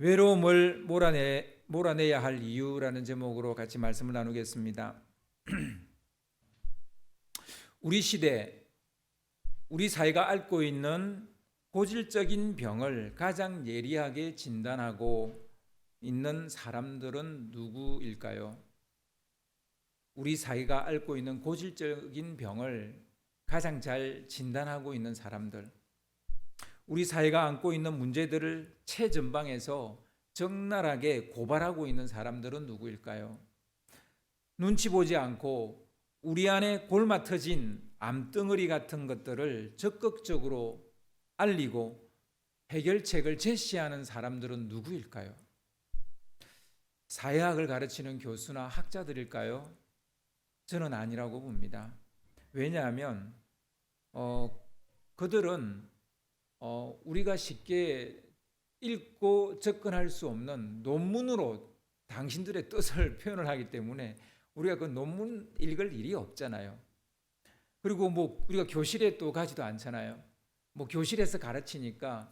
외로움을 몰아내야 할 이유라는 제목으로 같이 말씀을 나누겠습니다. 우리 시대, 우리 사회가 앓고 있는 고질적인 병을 가장 예리하게 진단하고 있는 사람들은 누구일까요? 우리 사회가 앓고 있는 고질적인 병을 가장 잘 진단하고 있는 사람들, 우리 사회가 안고 있는 문제들을 최전방에서 적나라하게 고발하고 있는 사람들은 누구일까요? 눈치 보지 않고 우리 안에 골마터진 암덩어리 같은 것들을 적극적으로 알리고 해결책을 제시하는 사람들은 누구일까요? 사회학을 가르치는 교수나 학자들일까요? 저는 아니라고 봅니다. 왜냐하면 그들은 우리가 쉽게 읽고 접근할 수 없는 논문으로 당신들의 뜻을 표현을 하기 때문에 우리가 그 논문 읽을 일이 없잖아요. 그리고 우리가 교실에 또 가지도 않잖아요. 교실에서 가르치니까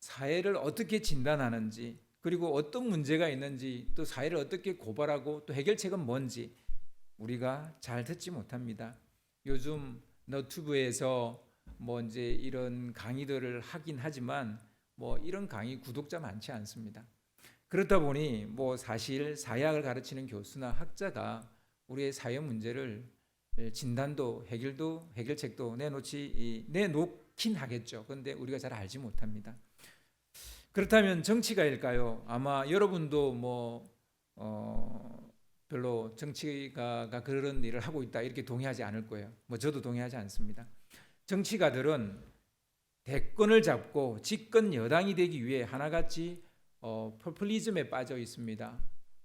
사회를 어떻게 진단하는지, 그리고 어떤 문제가 있는지, 또 사회를 어떻게 고발하고 또 해결책은 뭔지 우리가 잘 듣지 못합니다. 요즘 너튜브에서 이제 이런 강의들을 하긴 하지만 이런 강의 구독자 많지 않습니다. 그렇다 보니 사실 사회학을 가르치는 교수나 학자가 우리의 사회 문제를 진단도 해결책도 내놓긴 하겠죠. 그런데 우리가 잘 알지 못합니다. 그렇다면 정치가일까요? 아마 여러분도 별로 정치가가 그런 일을 하고 있다 이렇게 동의하지 않을 거예요. 저도 동의하지 않습니다. 정치가들은 대권을 잡고 집권 여당이 되기 위해 하나같이 포퓰리즘에 빠져 있습니다.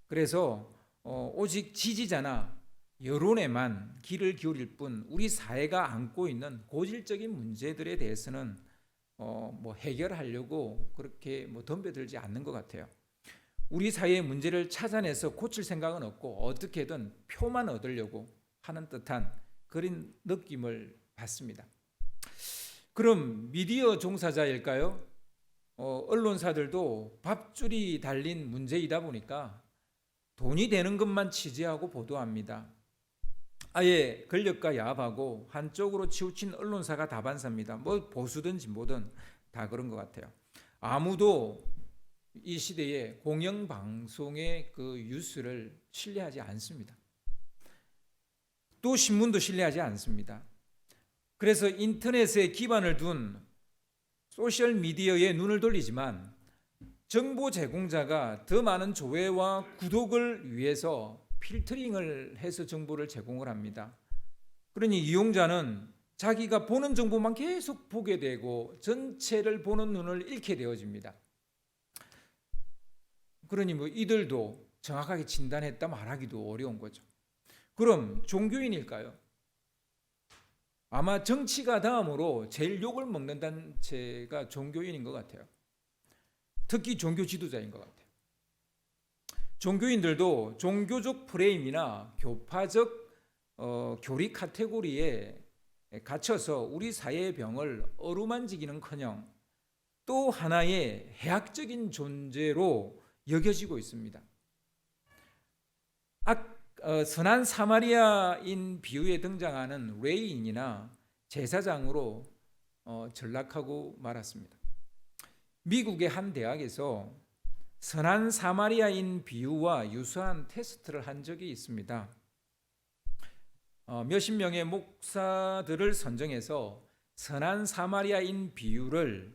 그래서 오직 지지자나 여론에만 귀를 기울일 뿐 우리 사회가 안고 있는 고질적인 문제들에 대해서는 해결하려고 그렇게 덤벼들지 않는 것 같아요. 우리 사회의 문제를 찾아내서 고칠 생각은 없고 어떻게든 표만 얻으려고 하는 듯한 그런 느낌을 받습니다. 그럼 미디어 종사자일까요? 언론사들도 밥줄이 달린 문제이다 보니까 돈이 되는 것만 취재하고 보도합니다. 아예 권력과 야합하고 한쪽으로 치우친 언론사가 다반사입니다. 보수든 진보든 다 그런 것 같아요. 아무도 이 시대에 공영방송의 그 뉴스를 신뢰하지 않습니다. 또 신문도 신뢰하지 않습니다. 그래서 인터넷에 기반을 둔 소셜미디어에 눈을 돌리지만 정보 제공자가 더 많은 조회와 구독을 위해서 필터링을 해서 정보를 제공을 합니다. 그러니 이용자는 자기가 보는 정보만 계속 보게 되고 전체를 보는 눈을 잃게 되어집니다. 그러니 이들도 정확하게 진단했다 말하기도 어려운 거죠. 그럼 종교인일까요? 아마 정치가 다음으로 제일 욕을 먹는 단체가 종교인인 것 같아요. 특히 종교 지도자인 것 같아요. 종교인들도 종교적 프레임이나 교파적 교리 카테고리에 갇혀서 우리 사회의 병을 어루만지기는커녕 또 하나의 해악적인 존재로 여겨지고 있습니다. 선한 사마리아인 비유에 등장하는 레이인이나 제사장으로 전락하고 말았습니다. 미국의 한 대학에서 선한 사마리아인 비유와 유사한 테스트를 한 적이 있습니다. 몇십 명의 목사들을 선정해서 선한 사마리아인 비유를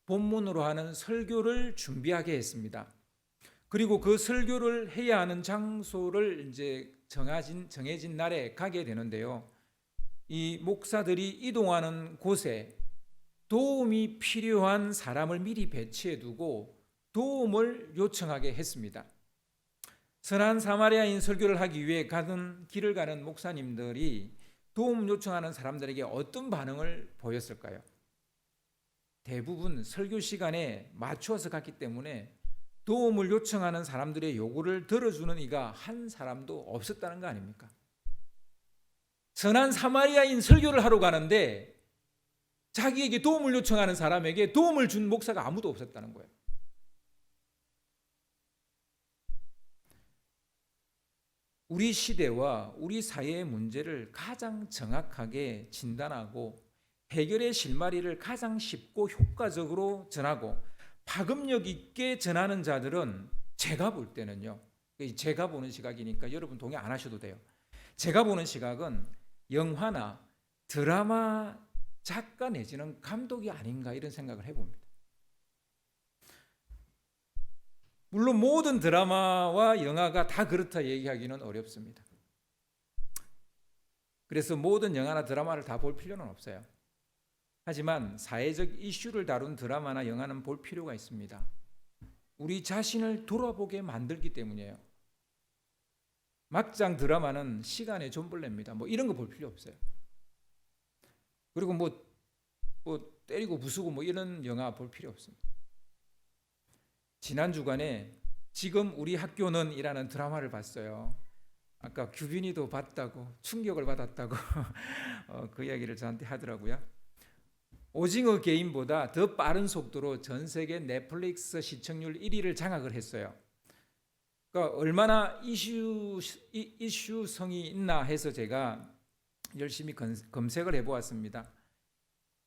본문으로 하는 설교를 준비하게 했습니다. 그리고 그 설교를 해야 하는 장소를 이제 정해진 날에 가게 되는데요. 이 목사들이 이동하는 곳에 도움이 필요한 사람을 미리 배치해 두고 도움을 요청하게 했습니다. 선한 사마리아인 설교를 하기 위해 길을 가는 목사님들이 도움 요청하는 사람들에게 어떤 반응을 보였을까요? 대부분 설교 시간에 맞추어서 갔기 때문에 도움을 요청하는 사람들의 요구를 들어주는 이가 한 사람도 없었다는 거 아닙니까? 선한 사마리아인 설교를 하러 가는데 자기에게 도움을 요청하는 사람에게 도움을 준 목사가 아무도 없었다는 거예요. 우리 시대와 우리 사회의 문제를 가장 정확하게 진단하고 해결의 실마리를 가장 쉽고 효과적으로 전하고 파급력 있게 전하는 자들은 제가 볼 때는요. 제가 보는 시각이니까 여러분 동의 안 하셔도 돼요. 제가 보는 시각은 영화나 드라마 작가 내지는 감독이 아닌가 이런 생각을 해봅니다. 물론 모든 드라마와 영화가 다 그렇다 얘기하기는 어렵습니다. 그래서 모든 영화나 드라마를 다 볼 필요는 없어요. 하지만 사회적 이슈를 다룬 드라마나 영화는 볼 필요가 있습니다. 우리 자신을 돌아보게 만들기 때문이에요. 막장 드라마는 시간의 존벌레입니다. 뭐 이런 거 볼 필요 없어요. 그리고 뭐 때리고 부수고 뭐 이런 영화 볼 필요 없습니다. 지난 주간에 지금 우리 학교는 이라는 드라마를 봤어요. 아까 규빈이도 봤다고 충격을 받았다고 그 이야기를 저한테 하더라고요. 오징어 게임보다 더 빠른 속도로 전 세계 넷플릭스 시청률 1위를 장악을 했어요. 그러니까 얼마나 이슈성이 있나 해서 제가 열심히 검색을 해보았습니다.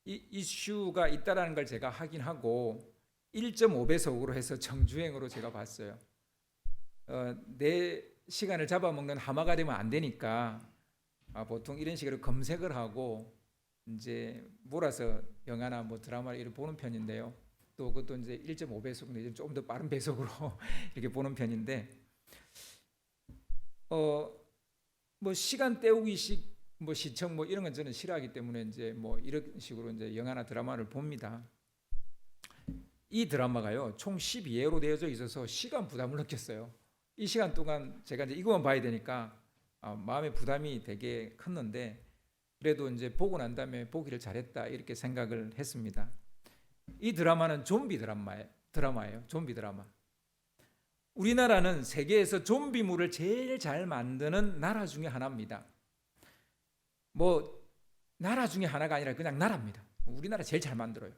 이슈가 있다라는 걸 제가 확인하고 1.5배속으로 해서 정주행으로 제가 봤어요. 내 시간을 잡아먹는 하마가 되면 안 되니까 보통 이런 식으로 검색을 하고 이제 몰아서 영화나 뭐 드라마를 이렇게 보는 편인데요. 또 그것도 이제 1.5배속 내지 조금 더 빠른 배속으로 이렇게 보는 편인데, 뭐 시간 때우기식 뭐 시청 뭐 이런 건 저는 싫어하기 때문에 이제 뭐 이런 식으로 이제 영화나 드라마를 봅니다. 이 드라마가요 총 12회로 되어져 있어서 시간 부담을 느꼈어요. 이 시간 동안 제가 이제 이거만 봐야 되니까 마음의 부담이 되게 컸는데, 그래도 이제 보고 난 다음에 보기를 잘했다 이렇게 생각을 했습니다. 이 드라마는 좀비 드라마예요. 좀비 드라마. 우리나라는 세계에서 좀비물을 제일 잘 만드는 나라 중에 하나입니다. 뭐 나라 중에 하나가 아니라 그냥 나라입니다. 우리나라 제일 잘 만들어요.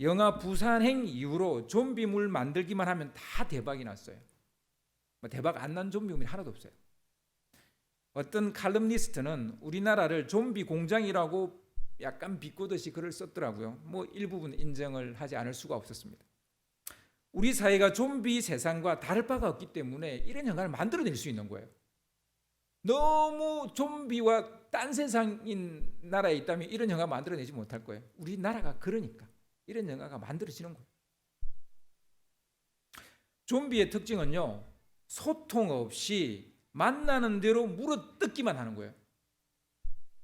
영화 부산행 이후로 좀비물 만들기만 하면 다 대박이 났어요. 뭐 대박 안 난 좀비물이 하나도 없어요. 어떤 칼럼니스트는 우리나라를 좀비 공장이라고 약간 비꼬듯이 글을 썼더라고요. 뭐 일부분 인정을 하지 않을 수가 없었습니다. 우리 사회가 좀비 세상과 다를 바가 없기 때문에 이런 영화를 만들어낼 수 있는 거예요. 너무 좀비와 딴 세상인 나라에 있다면 이런 영화 만들어내지 못할 거예요. 우리나라가 그러니까 이런 영화가 만들어지는 거예요. 좀비의 특징은요, 소통 없이 만나는 대로 물어뜯기만 하는 거예요.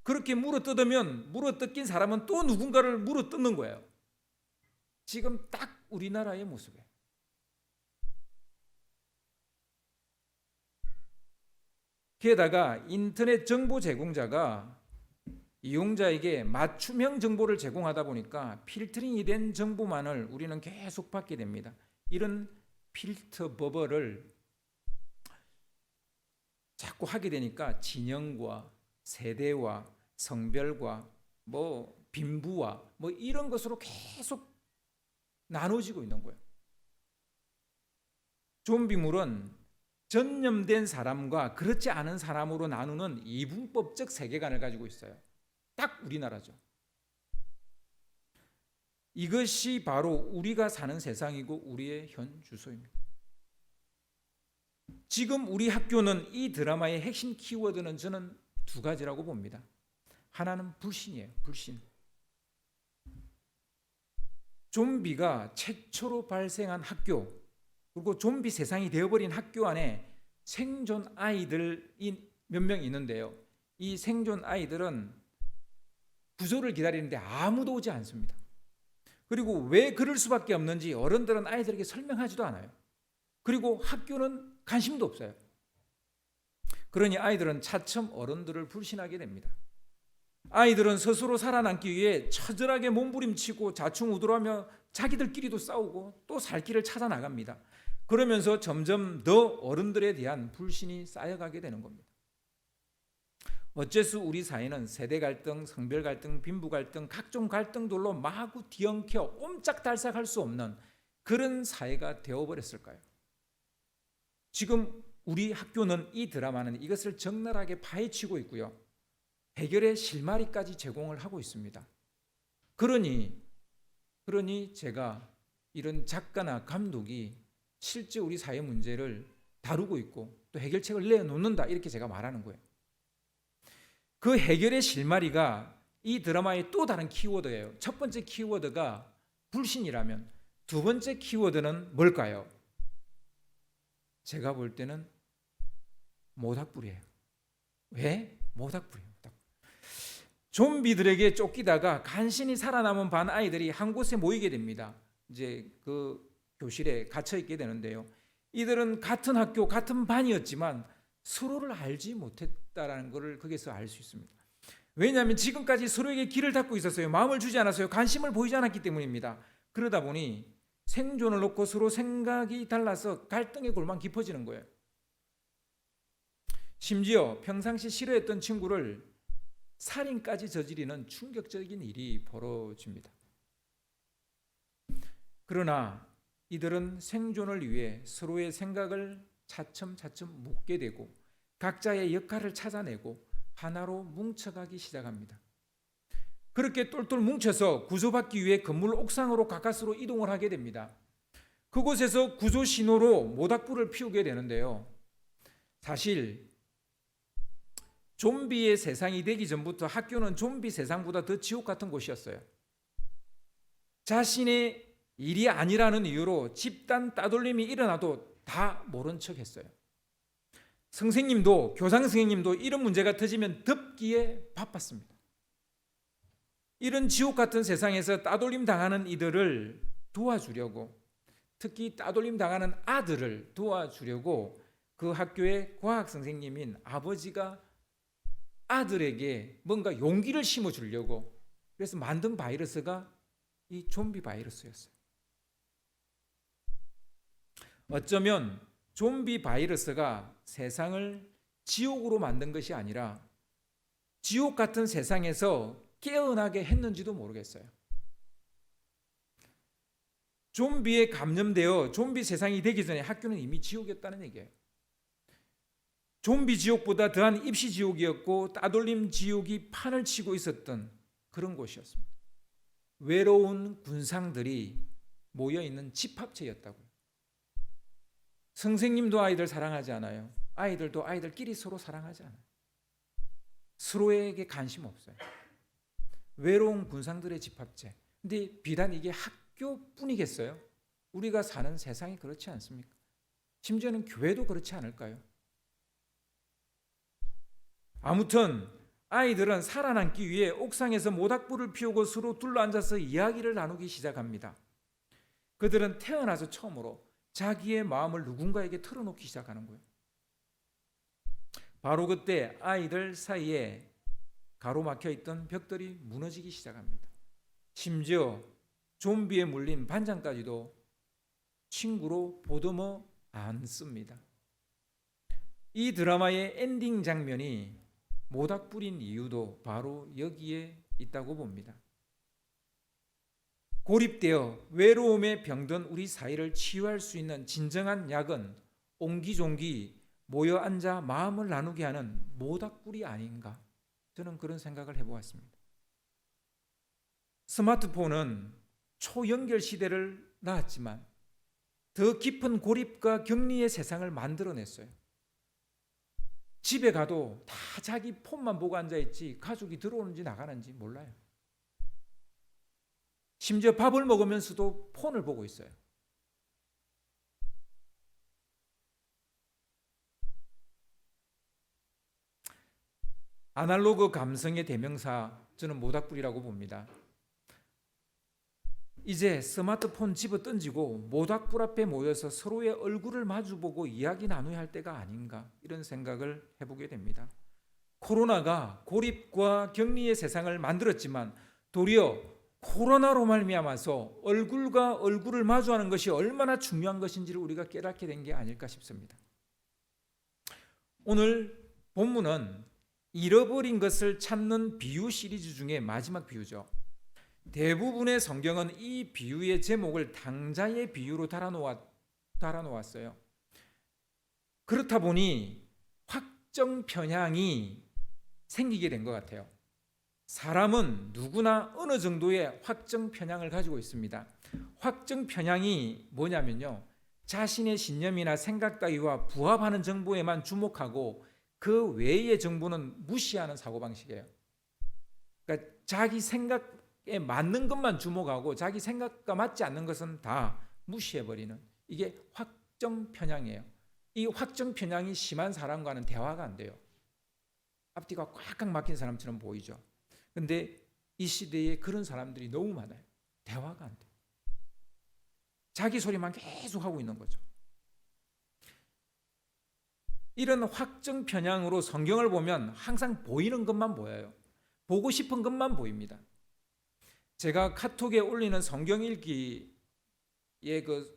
그렇게 물어뜯으면 물어뜯긴 사람은 또 누군가를 물어뜯는 거예요. 지금 딱 우리나라의 모습이에요. 게다가 인터넷 정보 제공자가 이용자에게 맞춤형 정보를 제공하다 보니까 필터링이 된 정보만을 우리는 계속 받게 됩니다. 이런 필터 버블을 자꾸 하게 되니까 진영과 세대와 성별과 뭐 빈부와 뭐 이런 것으로 계속 나눠지고 있는 거예요. 좀비물은 전염된 사람과 그렇지 않은 사람으로 나누는 이분법적 세계관을 가지고 있어요. 딱 우리나라죠. 이것이 바로 우리가 사는 세상이고 우리의 현 주소입니다. 지금 우리 학교는 이 드라마의 핵심 키워드는 저는 두 가지라고 봅니다. 하나는 불신이에요. 불신. 좀비가 최초로 발생한 학교, 그리고 좀비 세상이 되어버린 학교 안에 생존 아이들이 몇 명 있는데요. 이 생존 아이들은 구조를 기다리는데 아무도 오지 않습니다. 그리고 왜 그럴 수밖에 없는지 어른들은 아이들에게 설명하지도 않아요. 그리고 학교는 관심도 없어요. 그러니 아이들은 차츰 어른들을 불신하게 됩니다. 아이들은 스스로 살아남기 위해 처절하게 몸부림치고 좌충우돌하며 자기들끼리도 싸우고 또 살 길을 찾아 나갑니다. 그러면서 점점 더 어른들에 대한 불신이 쌓여가게 되는 겁니다. 어째서 우리 사회는 세대 갈등, 성별 갈등, 빈부 갈등, 각종 갈등들로 마구 뒤엉켜 옴짝달싹할 수 없는 그런 사회가 되어버렸을까요? 지금 우리 학교는 이 드라마는 이것을 적나라하게 파헤치고 있고요. 해결의 실마리까지 제공을 하고 있습니다. 그러니 제가 이런 작가나 감독이 실제 우리 사회 문제를 다루고 있고 또 해결책을 내놓는다 이렇게 제가 말하는 거예요. 그 해결의 실마리가 이 드라마의 또 다른 키워드예요. 첫 번째 키워드가 불신이라면 두 번째 키워드는 뭘까요? 제가 볼 때는 모닥불이에요. 왜? 모닥불이에요. 좀비들에게 쫓기다가 간신히 살아남은 반 아이들이 한 곳에 모이게 됩니다. 이제 그 교실에 갇혀 있게 되는데요. 이들은 같은 학교, 같은 반이었지만 서로를 알지 못했다라는 것을 거기서 알 수 있습니다. 왜냐하면 지금까지 서로에게 길을 닫고 있었어요. 마음을 주지 않았어요. 관심을 보이지 않았기 때문입니다. 그러다 보니 생존을 놓고 서로 생각이 달라서 갈등의 골만 깊어지는 거예요. 심지어 평상시 싫어했던 친구를 살인까지 저지르는 충격적인 일이 벌어집니다. 그러나 이들은 생존을 위해 서로의 생각을 차츰차츰 묻게 되고 각자의 역할을 찾아내고 하나로 뭉쳐가기 시작합니다. 그렇게 똘똘 뭉쳐서 구조받기 위해 건물 옥상으로 가까스로 이동을 하게 됩니다. 그곳에서 구조 신호로 모닥불을 피우게 되는데요. 사실 좀비의 세상이 되기 전부터 학교는 좀비 세상보다 더 지옥 같은 곳이었어요. 자신의 일이 아니라는 이유로 집단 따돌림이 일어나도 다 모른 척 했어요. 선생님도 교장 선생님도 이런 문제가 터지면 덮기에 바빴습니다. 이런 지옥 같은 세상에서 따돌림 당하는 이들을 도와주려고, 특히 따돌림 당하는 아들을 도와주려고 그 학교의 과학 선생님인 아버지가 아들에게 뭔가 용기를 심어주려고 그래서 만든 바이러스가 이 좀비 바이러스였어요. 어쩌면 좀비 바이러스가 세상을 지옥으로 만든 것이 아니라 지옥 같은 세상에서 깨어나게 했는지도 모르겠어요. 좀비에 감염되어 좀비 세상이 되기 전에 학교는 이미 지옥이었다는 얘기예요. 좀비 지옥보다 더한 입시 지옥이었고 따돌림 지옥이 판을 치고 있었던 그런 곳이었습니다. 외로운 군상들이 모여있는 집합체였다고요. 선생님도 아이들 사랑하지 않아요. 아이들도 아이들끼리 서로 사랑하지 않아요. 서로에게 관심 없어요. 외로운 군상들의 집합체. 근데 비단 이게 학교뿐이겠어요? 우리가 사는 세상이 그렇지 않습니까? 심지어는 교회도 그렇지 않을까요? 아무튼 아이들은 살아남기 위해 옥상에서 모닥불을 피우고 서로 둘러앉아서 이야기를 나누기 시작합니다. 그들은 태어나서 처음으로 자기의 마음을 누군가에게 털어놓기 시작하는 거예요. 바로 그때 아이들 사이에 가로막혀 있던 벽들이 무너지기 시작합니다. 심지어 좀비에 물린 반장까지도 친구로 보듬어 안습니다. 이 드라마의 엔딩 장면이 모닥불인 이유도 바로 여기에 있다고 봅니다. 고립되어 외로움에 병든 우리 사회를 치유할 수 있는 진정한 약은 옹기종기 모여 앉아 마음을 나누게 하는 모닥불이 아닌가, 저는 그런 생각을 해보았습니다. 스마트폰은 초연결 시대를 낳았지만 더 깊은 고립과 격리의 세상을 만들어냈어요. 집에 가도 다 자기 폰만 보고 앉아있지 가족이 들어오는지 나가는지 몰라요. 심지어 밥을 먹으면서도 폰을 보고 있어요. 아날로그 감성의 대명사, 저는 모닥불이라고 봅니다. 이제 스마트폰 집어 던지고 모닥불 앞에 모여서 서로의 얼굴을 마주보고 이야기 나눠야 할 때가 아닌가, 이런 생각을 해보게 됩니다. 코로나가 고립과 격리의 세상을 만들었지만 도리어 코로나로 말미암아서 얼굴과 얼굴을 마주하는 것이 얼마나 중요한 것인지를 우리가 깨닫게 된 게 아닐까 싶습니다. 오늘 본문은 잃어버린 것을 찾는 비유 시리즈 중에 마지막 비유죠. 대부분의 성경은 이 비유의 제목을 당자의 비유로 달아놓았어요. 그렇다 보니 확정 편향이 생기게 된 것 같아요. 사람은 누구나 어느 정도의 확정 편향을 가지고 있습니다. 확정 편향이 뭐냐면요, 자신의 신념이나 생각 따위와 부합하는 정보에만 주목하고 그 외의 정보는 무시하는 사고방식이에요. 그러니까 자기 생각에 맞는 것만 주목하고 자기 생각과 맞지 않는 것은 다 무시해버리는, 이게 확정 편향이에요. 이 확정 편향이 심한 사람과는 대화가 안 돼요. 앞뒤가 꽉꽉 막힌 사람처럼 보이죠. 근데 이 시대에 그런 사람들이 너무 많아요. 대화가 안 돼요. 자기 소리만 계속 하고 있는 거죠. 이런 확정 편향으로 성경을 보면 항상 보이는 것만 보여요. 보고 싶은 것만 보입니다. 제가 카톡에 올리는 성경 읽기의 그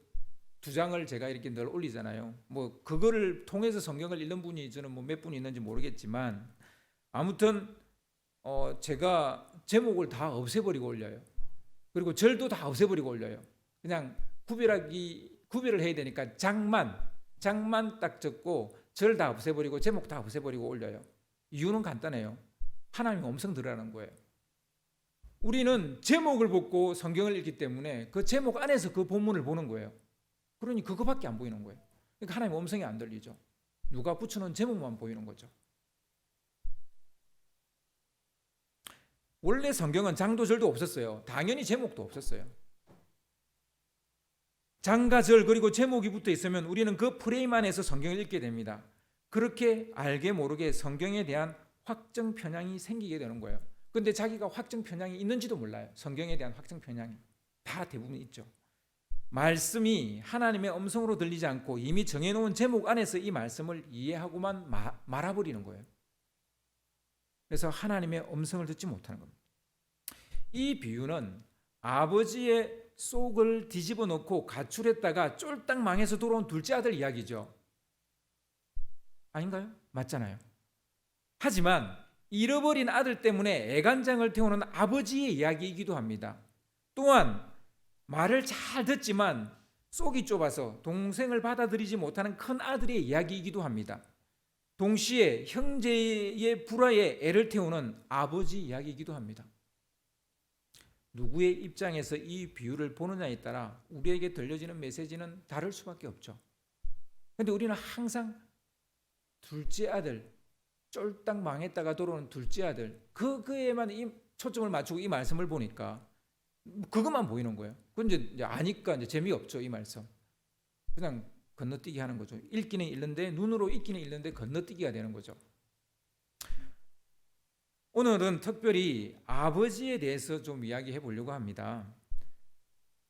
2장을 제가 이렇게 늘 올리잖아요. 뭐 그거를 통해서 성경을 읽는 분이 저는 뭐 몇 분 있는지 모르겠지만, 아무튼 제가 제목을 다 없애버리고 올려요. 그리고 절도 다 없애버리고 올려요. 그냥 구별을 해야 되니까 장만 딱 적고 절 다 없애버리고 제목 다 없애버리고 올려요. 이유는 간단해요. 하나님의 음성 들으라는 거예요. 우리는 제목을 보고 성경을 읽기 때문에 그 제목 안에서 그 본문을 보는 거예요. 그러니 그거밖에 안 보이는 거예요. 그러니까 하나님의 음성이 안 들리죠. 누가 붙여놓은 제목만 보이는 거죠. 원래 성경은 장도 절도 없었어요. 당연히 제목도 없었어요. 장과 절 그리고 제목이 붙어 있으면 우리는 그 프레임 안에서 성경을 읽게 됩니다. 그렇게 알게 모르게 성경에 대한 확정 편향이 생기게 되는 거예요. 그런데 자기가 확정 편향이 있는지도 몰라요. 성경에 대한 확정 편향이 다 대부분 있죠. 말씀이 하나님의 음성으로 들리지 않고 이미 정해놓은 제목 안에서 이 말씀을 이해하고만 말아버리는 거예요. 그래서 하나님의 음성을 듣지 못하는 겁니다. 이 비유는 아버지의 속을 뒤집어 놓고 가출했다가 쫄딱 망해서 돌아온 둘째 아들 이야기죠. 아닌가요? 맞잖아요. 하지만 잃어버린 아들 때문에 애간장을 태우는 아버지의 이야기이기도 합니다. 또한 말을 잘 듣지만 속이 좁아서 동생을 받아들이지 못하는 큰 아들의 이야기이기도 합니다. 동시에 형제의 불화에 애를 태우는 아버지 이야기이기도 합니다. 누구의 입장에서 이 비유를 보느냐에 따라 우리에게 들려지는 메시지는 다를 수밖에 없죠. 그런데 우리는 항상 둘째 아들, 쫄딱 망했다가 돌아오는 둘째 아들, 그에만 초점을 맞추고 이 말씀을 보니까 그것만 보이는 거예요. 그건 이제 아니까 이제 재미없죠, 이 말씀. 그냥 건너뛰기 하는 거죠. 읽기는 읽는데, 눈으로 읽기는 읽는데 건너뛰기가 되는 거죠. 오늘은 특별히 아버지에 대해서 좀 이야기해 보려고 합니다.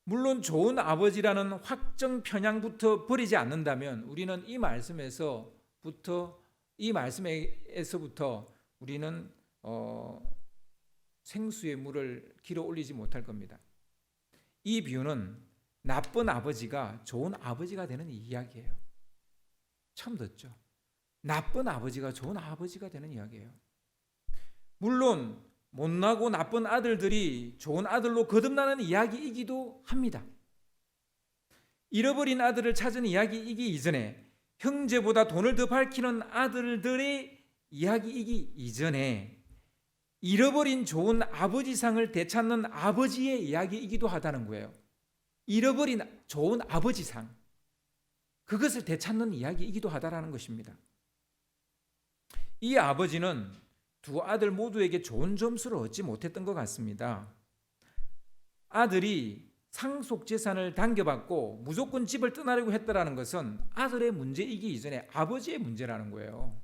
물론 좋은 아버지라는 확정 편향부터 버리지 않는다면 우리는 이 말씀에서부터 우리는 생수의 물을 길어 올리지 못할 겁니다. 이 비유는 나쁜 아버지가 좋은 아버지가 되는 이야기예요. 처음 듣죠? 나쁜 아버지가 좋은 아버지가 되는 이야기예요. 물론 못나고 나쁜 아들들이 좋은 아들로 거듭나는 이야기이기도 합니다. 잃어버린 아들을 찾은 이야기이기 이전에, 형제보다 돈을 더 밝히는 아들들의 이야기이기 이전에 잃어버린 좋은 아버지상을 되찾는 아버지의 이야기이기도 하다는 거예요. 잃어버린 좋은 아버지상, 그것을 되찾는 이야기이기도 하다라는 것입니다. 이 아버지는 두 아들 모두에게 좋은 점수를 얻지 못했던 것 같습니다. 아들이 상속재산을 당겨받고 무조건 집을 떠나려고 했다라는 것은 아들의 문제이기 이전에 아버지의 문제라는 거예요.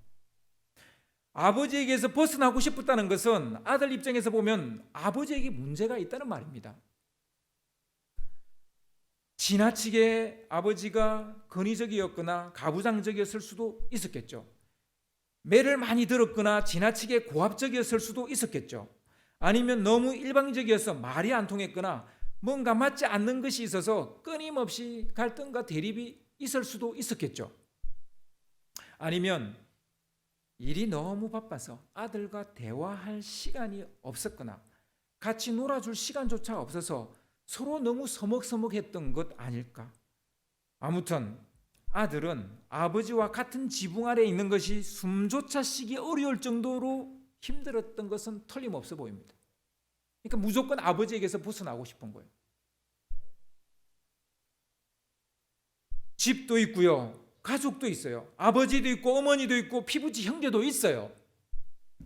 아버지에게서 벗어나고 싶었다는 것은 아들 입장에서 보면 아버지에게 문제가 있다는 말입니다. 지나치게 아버지가 권위적이었거나 가부장적이었을 수도 있었겠죠. 매를 많이 들었거나 지나치게 고압적이었을 수도 있었겠죠. 아니면 너무 일방적이어서 말이 안 통했거나 뭔가 맞지 않는 것이 있어서 끊임없이 갈등과 대립이 있을 수도 있었겠죠. 아니면 일이 너무 바빠서 아들과 대화할 시간이 없었거나 같이 놀아줄 시간조차 없어서 서로 너무 서먹서먹했던 것 아닐까. 아무튼 아들은 아버지와 같은 지붕 아래에 있는 것이 숨조차 쉬기 어려울 정도로 힘들었던 것은 틀림없어 보입니다. 그러니까 무조건 아버지에게서 벗어나고 싶은 거예요. 집도 있고요, 가족도 있어요. 아버지도 있고 어머니도 있고 피부치 형제도 있어요.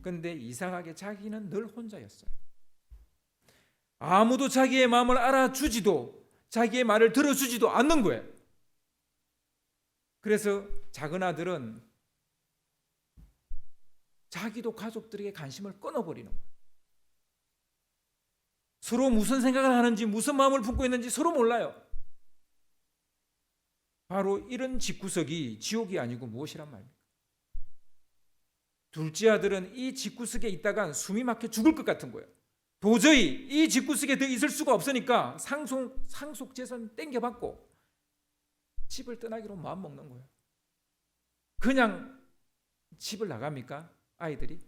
그런데 이상하게 자기는 늘 혼자였어요. 아무도 자기의 마음을 알아주지도 자기의 말을 들어주지도 않는 거예요. 그래서 작은 아들은 자기도 가족들에게 관심을 끊어버리는 거예요. 서로 무슨 생각을 하는지 무슨 마음을 품고 있는지 서로 몰라요. 바로 이런 집구석이 지옥이 아니고 무엇이란 말입니까? 둘째 아들은 이 집구석에 있다간 숨이 막혀 죽을 것 같은 거예요. 도저히 이 집구석에 더 있을 수가 없으니까 상속 재산 땡겨받고 집을 떠나기로 마음먹는 거예요. 그냥 집을 나갑니까? 아이들이?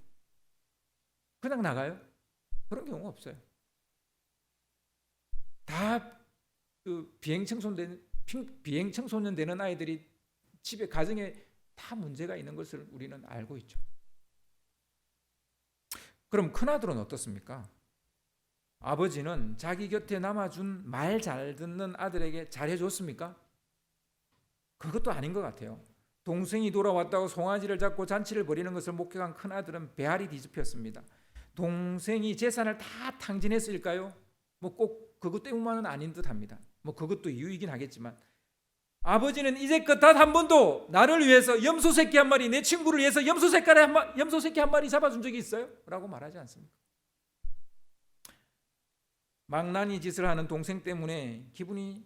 그냥 나가요? 그런 경우가 없어요. 다 비행청소년 되는 아이들이 집에 가정에 다 문제가 있는 것을 우리는 알고 있죠. 그럼 큰아들은 어떻습니까? 아버지는 자기 곁에 남아준 말 잘 듣는 아들에게 잘해줬습니까? 그것도 아닌 것 같아요. 동생이 돌아왔다고 송아지를 잡고 잔치를 벌이는 것을 목격한 큰아들은 배알이 뒤집혔습니다. 동생이 재산을 다 탕진했을까요? 뭐 꼭 그것 때문만은 아닌 듯합니다. 뭐 그것도 이유이긴 하겠지만 아버지는 이제껏 단 한 번도 나를 위해서 염소 새끼 한 마리, 내 친구를 위해서 염소 새끼 한 마리 잡아준 적이 있어요? 라고 말하지 않습니까? 망나니 짓을 하는 동생 때문에 기분이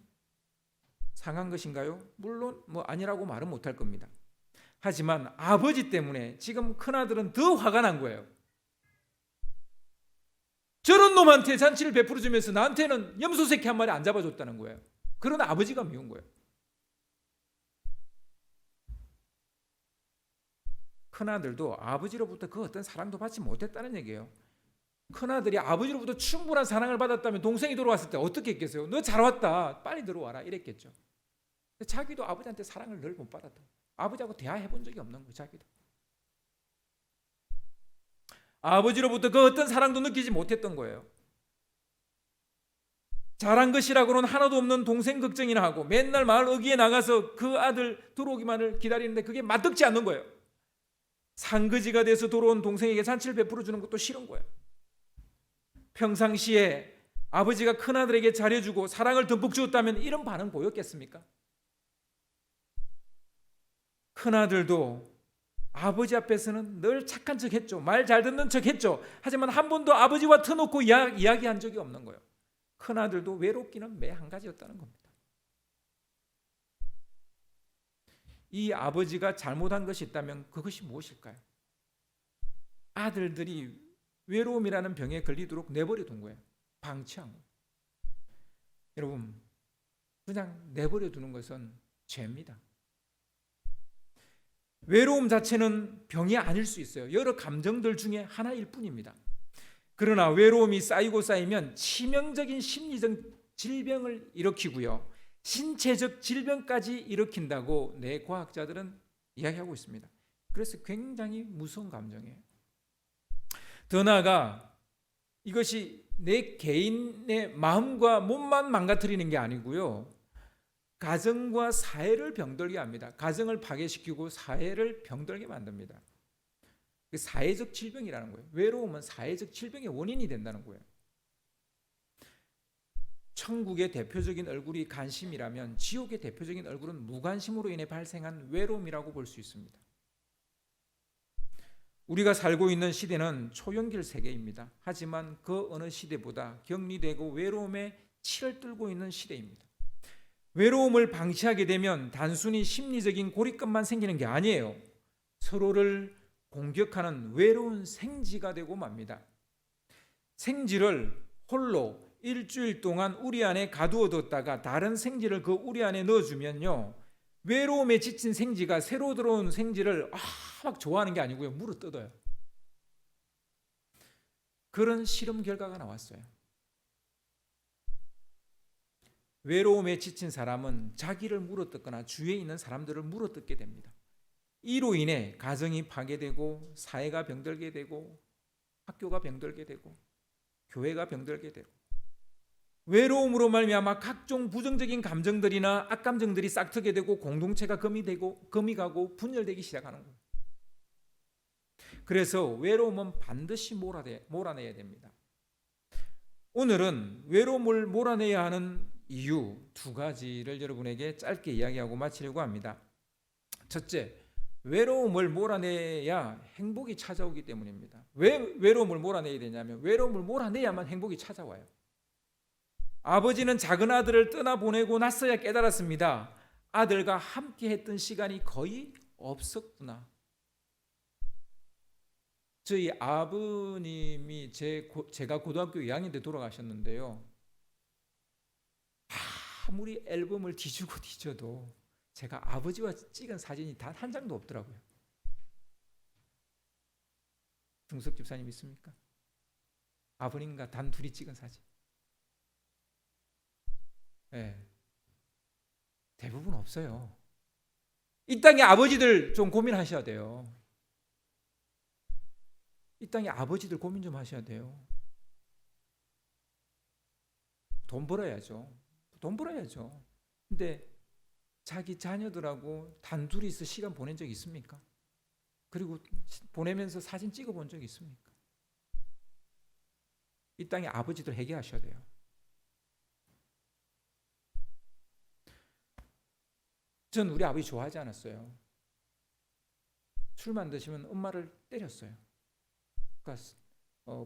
상한 것인가요? 물론 뭐 아니라고 말은 못할 겁니다. 하지만 아버지 때문에 지금 큰아들은 더 화가 난 거예요. 저런 놈한테 잔치를 베풀어 주면서 나한테는 염소 새끼 한 마리 안 잡아줬다는 거예요. 그런 아버지가 미운 거예요. 큰아들도 아버지로부터 그 어떤 사랑도 받지 못했다는 얘기예요. 큰아들이 아버지로부터 충분한 사랑을 받았다면 동생이 들어왔을 때 어떻게 했겠어요? 너 잘 왔다, 빨리 들어와라 이랬겠죠. 자기도 아버지한테 사랑을 늘 못 받았다. 아버지하고 대화해 본 적이 없는 거예요. 자기도 아버지로부터 그 어떤 사랑도 느끼지 못했던 거예요. 잘한 것이라고는 하나도 없는 동생 걱정이나 하고 맨날 마을 어귀에 나가서 그 아들 들어오기만을 기다리는데 그게 맞득지 않는 거예요. 상거지가 돼서 돌아온 동생에게 잔치를 베풀어 주는 것도 싫은 거예요. 평상시에 아버지가 큰아들에게 잘해주고 사랑을 듬뿍 주었다면 이런 반응 보였겠습니까? 큰아들도 아버지 앞에서는 늘 착한 척 했죠. 말 잘 듣는 척 했죠. 하지만 한 번도 아버지와 터놓고 이야기한 적이 없는 거예요. 큰아들도 외롭기는 매 한 가지였다는 겁니다. 이 아버지가 잘못한 것이 있다면 그것이 무엇일까요? 아들들이 외로움이라는 병에 걸리도록 내버려 둔 거예요. 방치한 거예요. 여러분, 그냥 내버려 두는 것은 죄입니다. 외로움 자체는 병이 아닐 수 있어요. 여러 감정들 중에 하나일 뿐입니다. 그러나 외로움이 쌓이고 쌓이면 치명적인 심리적 질병을 일으키고요, 신체적 질병까지 일으킨다고 뇌과학자들은 이야기하고 있습니다. 그래서 굉장히 무서운 감정이에요. 더 나아가 이것이 내 개인의 마음과 몸만 망가뜨리는 게 아니고요, 가정과 사회를 병들게 합니다. 가정을 파괴시키고 사회를 병들게 만듭니다. 사회적 질병이라는 거예요. 외로움은 사회적 질병의 원인이 된다는 거예요. 천국의 대표적인 얼굴이 관심이라면 지옥의 대표적인 얼굴은 무관심으로 인해 발생한 외로움이라고 볼 수 있습니다. 우리가 살고 있는 시대는 초연결 세계입니다. 하지만 그 어느 시대보다 격리되고 외로움에 치를 떨고 있는 시대입니다. 외로움을 방치하게 되면 단순히 심리적인 고립감만 생기는 게 아니에요. 서로를 공격하는 외로운 생지가 되고 맙니다. 생지를 홀로 일주일 동안 우리 안에 가두어뒀다가 다른 생지를 그 우리 안에 넣어주면요, 외로움에 지친 생지가 새로 들어온 생지를 막 좋아하는 게 아니고요, 물어뜯어요. 그런 실험 결과가 나왔어요. 외로움에 지친 사람은 자기를 물어뜯거나 주위에 있는 사람들을 물어뜯게 됩니다. 이로 인해 가정이 파괴되고 사회가 병들게 되고 학교가 병들게 되고 교회가 병들게 되고 외로움으로 말미암아 각종 부정적인 감정들이나 악감정들이 싹트게 되고 공동체가 금이 가고 분열되기 시작하는 거예요. 그래서 외로움은 반드시 몰아내야 됩니다. 오늘은 외로움을 몰아내야 하는 이유 2가지를 여러분에게 짧게 이야기하고 마치려고 합니다. 첫째, 외로움을 몰아내야 행복이 찾아오기 때문입니다. 왜 외로움을 몰아내야 되냐면 외로움을 몰아내야만 행복이 찾아와요. 아버지는 작은 아들을 떠나보내고 나서야 깨달았습니다. 아들과 함께 했던 시간이 거의 없었구나. 저희 아버님이 제가 고등학교 2학년 때 돌아가셨는데요. 아무리 앨범을 뒤지고 뒤져도 제가 아버지와 찍은 사진이 단 한 장도 없더라고요. 등석 집사님 있습니까? 아버님과 단 둘이 찍은 사진. 네. 대부분 없어요. 이 땅의 아버지들 좀 고민하셔야 돼요. 이 땅의 아버지들 고민 좀 하셔야 돼요. 돈 벌어야죠. 근데 자기 자녀들하고 단둘이서 시간 보낸 적 있습니까? 그리고 보내면서 사진 찍어본 적 있습니까? 이 땅의 아버지들 회개하셔야 돼요. 전 우리 아버지 좋아하지 않았어요. 술만 드시면 엄마를 때렸어요. 그러니까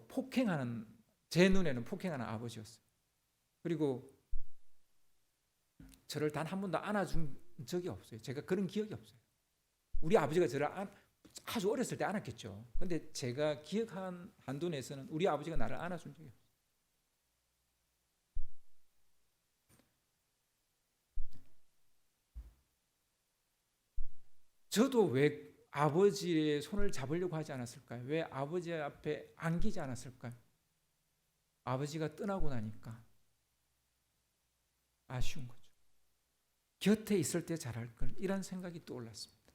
폭행하는, 제 눈에는 폭행하는 아버지였어요. 그리고 저를 단 한 번도 안아준 적이 없어요. 제가 그런 기억이 없어요. 우리 아버지가 저를 아주 어렸을 때 안았겠죠. 근데 제가 기억한 한도 내에서는 우리 아버지가 나를 안아준 적이 없어요. 저도 왜 아버지의 손을 잡으려고 하지 않았을까요? 왜 아버지 앞에 안기지 않았을까요? 아버지가 떠나고 나니까 아쉬운 거죠. 곁에 있을 때 잘할 걸, 이런 생각이 떠올랐습니다.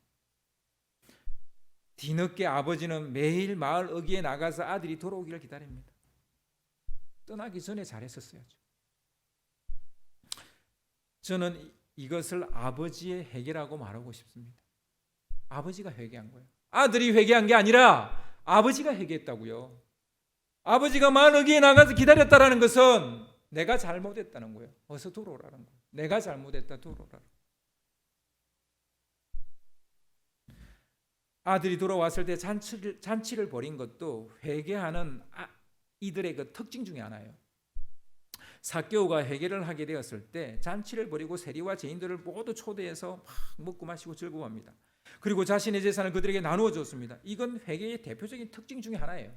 뒤늦게 아버지는 매일 마을 어귀에 나가서 아들이 돌아오기를 기다립니다. 떠나기 전에 잘했었어야죠. 저는 이것을 아버지의 회개라고 말하고 싶습니다. 아버지가 회개한 거예요. 아들이 회개한 게 아니라 아버지가 회개했다고요. 아버지가 마을 어귀에 나가서 기다렸다라는 것은 내가 잘못했다는 거예요. 어서 돌아오라는 거예요. 내가 잘못했다, 돌아오라. 아들이 돌아왔을 때 잔치를 벌인 것도 회개하는 이들의 그 특징 중에 하나예요. 삭개오가 회개를 하게 되었을 때 잔치를 벌이고 세리와 죄인들을 모두 초대해서 막 먹고 마시고 즐거워합니다. 그리고 자신의 재산을 그들에게 나누어 줬습니다. 이건 회개의 대표적인 특징 중에 하나예요.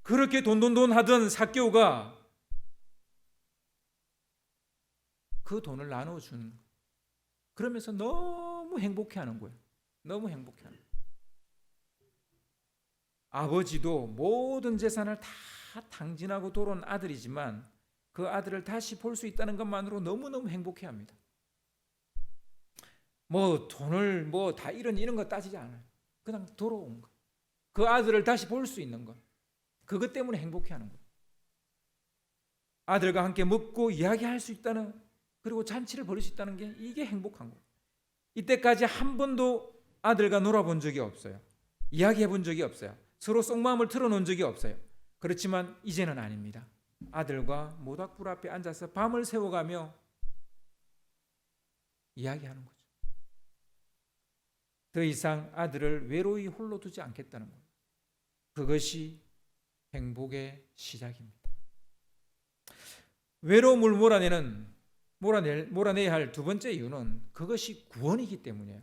그렇게 돈 하던 삭개오가 그 돈을 나눠주는 거예요. 그러면서 너무 행복해하는 거예요. 너무 행복해하는 거예요. 아버지도 모든 재산을 다 탕진하고 돌아온 아들이지만 그 아들을 다시 볼 수 있다는 것만으로 너무너무 행복해합니다. 돈을 다 이런 거 따지지 않아요. 그냥 돌아온 거. 그 아들을 다시 볼 수 있는 것. 그것 때문에 행복해하는 거예요. 아들과 함께 먹고 이야기할 수 있다는, 그리고 잔치를 벌일 수 있다는 게 이게 행복한 거예요. 이때까지 한 번도 아들과 놀아본 적이 없어요. 이야기해 본 적이 없어요. 서로 속마음을 털어놓은 적이 없어요. 그렇지만 이제는 아닙니다. 아들과 모닥불 앞에 앉아서 밤을 새워가며 이야기하는 거죠. 더 이상 아들을 외로이 홀로 두지 않겠다는 거예요. 그것이 행복의 시작입니다. 외로움을 몰아내야 할 2번째 이유는 그것이 구원이기 때문이에요.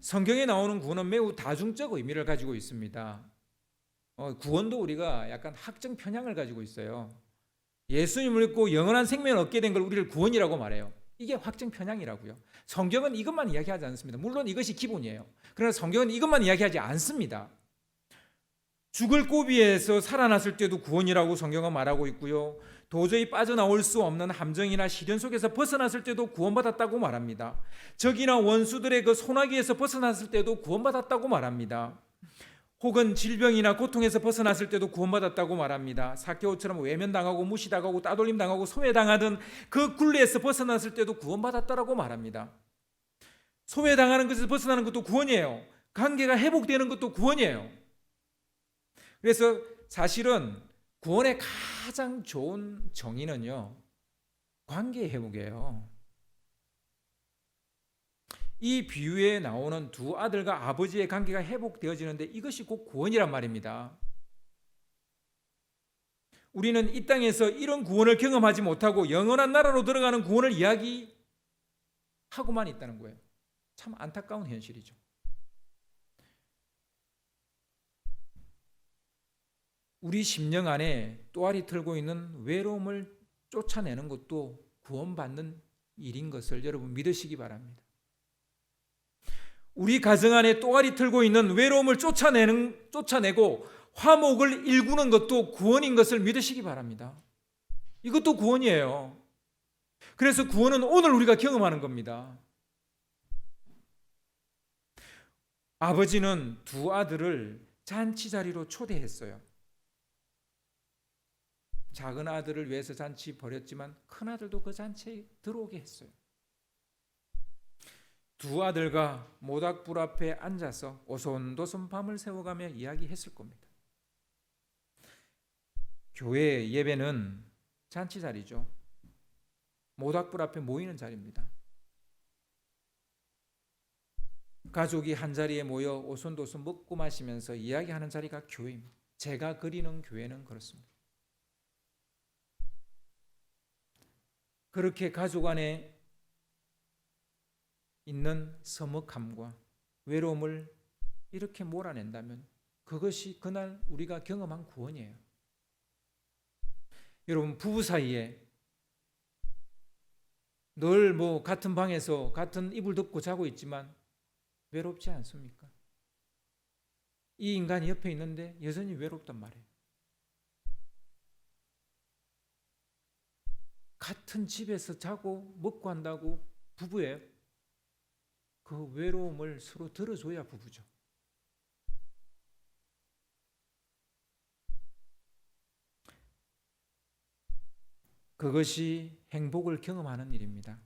성경에 나오는 구원은 매우 다중적 의미를 가지고 있습니다. 구원도 우리가 약간 학적 편향을 가지고 있어요. 예수님을 믿고 영원한 생명을 얻게 된 걸 우리를 구원이라고 말해요. 이게 확정 편향이라고요. 성경은 이것만 이야기하지 않습니다. 물론 이것이 기본이에요. 그러나 성경은 이것만 이야기하지 않습니다. 죽을 고비에서 살아났을 때도 구원이라고 성경은 말하고 있고요. 도저히 빠져나올 수 없는 함정이나 시련 속에서 벗어났을 때도 구원받았다고 말합니다. 적이나 원수들의 그 소나기에서 벗어났을 때도 구원받았다고 말합니다. 혹은 질병이나 고통에서 벗어났을 때도 구원받았다고 말합니다. 사케오처럼 외면당하고 무시당하고 따돌림당하고 소외당하던 그 굴레에서 벗어났을 때도 구원받았다라고 말합니다. 소외당하는 것에서 벗어나는 것도 구원이에요. 관계가 회복되는 것도 구원이에요. 그래서 사실은 구원의 가장 좋은 정의는요, 관계 회복이에요. 이 비유에 나오는 두 아들과 아버지의 관계가 회복되어지는데 이것이 곧 구원이란 말입니다. 우리는 이 땅에서 이런 구원을 경험하지 못하고 영원한 나라로 들어가는 구원을 이야기하고만 있다는 거예요. 참 안타까운 현실이죠. 우리 심령 안에 또아리 틀고 있는 외로움을 쫓아내는 것도 구원받는 일인 것을 여러분 믿으시기 바랍니다. 우리 가정 안에 또아리 틀고 있는 외로움을 쫓아내고 화목을 일구는 것도 구원인 것을 믿으시기 바랍니다. 이것도 구원이에요. 그래서 구원은 오늘 우리가 경험하는 겁니다. 아버지는 두 아들을 잔치 자리로 초대했어요. 작은 아들을 위해서 잔치 벌였지만 큰 아들도 그 잔치에 들어오게 했어요. 두 아들과 모닥불 앞에 앉아서 오손도손 밤을 새워가며 이야기했을 겁니다. 교회 예배는 잔치 자리죠. 모닥불 앞에 모이는 자리입니다. 가족이 한자리에 모여 오손도손 먹고 마시면서 이야기하는 자리가 교회입니다. 제가 그리는 교회는 그렇습니다. 그렇게 가족 안에 있는 서먹함과 외로움을 이렇게 몰아낸다면 그것이 그날 우리가 경험한 구원이에요. 여러분, 부부 사이에 늘 같은 방에서 같은 이불 덮고 자고 있지만 외롭지 않습니까? 이 인간이 옆에 있는데 여전히 외롭단 말이에요. 같은 집에서 자고 먹고 한다고 부부예요. 그 외로움을 서로 들어줘야 부부죠. 그것이 행복을 경험하는 일입니다.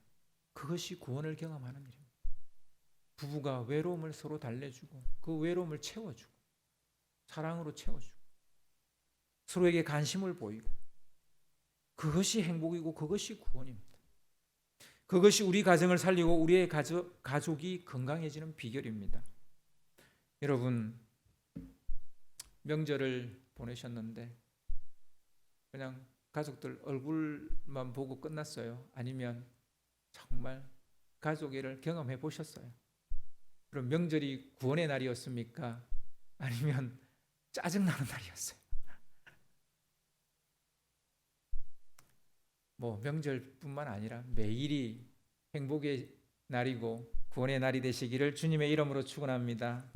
그것이 구원을 경험하는 일입니다. 부부가 외로움을 서로 달래주고 그 외로움을 채워주고 사랑으로 채워주고 서로에게 관심을 보이고 그것이 행복이고 그것이 구원입니다. 그것이 우리 가정을 살리고 우리의 가족이 건강해지는 비결입니다. 여러분, 명절을 보내셨는데 그냥 가족들 얼굴만 보고 끝났어요? 아니면 정말 가족애를 경험해 보셨어요? 그럼 명절이 구원의 날이었습니까? 아니면 짜증나는 날이었어요? 명절뿐만 아니라 매일이 행복의 날이고 구원의 날이 되시기를 주님의 이름으로 축원합니다.